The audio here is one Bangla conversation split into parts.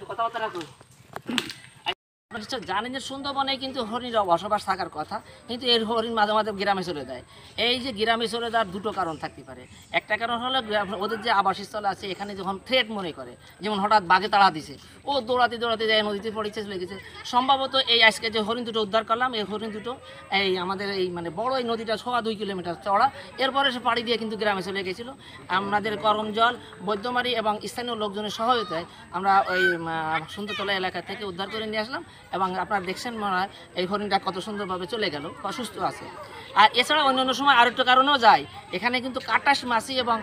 কথাবার্তা রাখো। জানেন যে সুন্দরবনে কিন্তু হরিণরা বসবাস থাকার কথা, কিন্তু এর হরিণ মাঝে মাঝে গ্রামে চলে যায়। এই যে গ্রামে চলে যাওয়ার দুটো কারণ থাকতে পারে। একটা কারণ হলো ওদের যে আবাসস্থল আছে এখানে যখন থ্রেট মনে করে, যেমন হঠাৎ বাঘে তাড়া দিছে, ও দৌড়াতে দৌড়াতে যায় নদীতে পড়েছে চলে গেছে। সম্ভবত এই আজকে যে হরিণ দুটো উদ্ধার করলাম, এই হরিণ দুটো এই আমাদের এই মানে বড় এই নদীটা 2.5 কিলোমিটার চড়া, এরপরে সে পাড়ি দিয়ে কিন্তু গ্রামে চলে গেছিলো। আমাদের করম জল, বৈদ্যমারি এবং স্থানীয় লোকজনের সহায়তায় আমরা ওই সুন্দরতলা এলাকা থেকে উদ্ধার করে নিয়ে আসলাম। এবং আপনারা দেখছেন মনে হয় এই হরিণটা কত সুন্দরভাবে চলে গেল, অসুস্থ আছে। আর এছাড়া অন্যান্য সময় আরও একটা কারণেও যায়, এখানে কিন্তু কাটাস মাছি এবং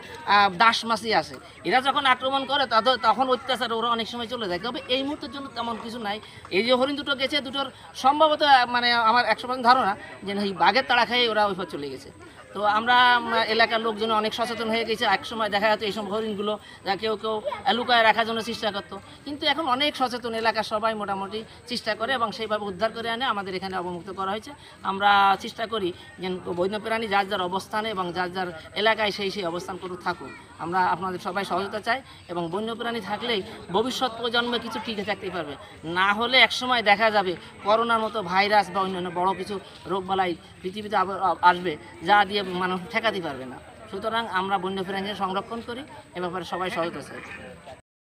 দাস মাছি আসে। এরা যখন আক্রমণ করে তখন অত্যাচার ওরা অনেক সময় চলে যায়। তবে এই মুহূর্তের জন্য তেমন কিছু নাই। এই যে হরিণ দুটো গেছে, দুটোর সম্ভবত মানে আমার 100% ধারণা যে এই বাঘের তাড়া খেয়ে ওরা ওইভাবে চলে গেছে। তো আমরা এলাকার লোকজন অনেক সচেতন হয়ে গেছে। এক সময় দেখা যেত এইসব হরিণগুলো কেউ কেউ লুকায় রাখার জন্য চেষ্টা করতো, কিন্তু এখন অনেক সচেতন এলাকার সবাই মোটামুটি চেষ্টা করে এবং সেইভাবে উদ্ধার করে আনে আমাদের এখানে অবমুক্ত করা হয়েছে। আমরা চেষ্টা করি যে বন্যপ্রাণী যার যার অবস্থানে এবং যার যার এলাকায় সেই অবস্থান করে থাকুক। আমরা আপনাদের সবাই সহযোগিতা চাই এবং বন্যপ্রাণী থাকলেই ভবিষ্যৎ প্রজন্মে কিছু টিকে থাকতে পারবে। না হলে একসময় দেখা যাবে করোনার মতো ভাইরাস বা অন্যান্য বড় কিছু রোগবালাই পৃথিবীতে আসবে, যা দিয়ে মানুষ ঠেকাতে পারবে না। সুতরাং আমরা বন্যপ্রাণীকে সংরক্ষণ করি, এ ব্যাপারে সবাই সহযোগিতা চাই।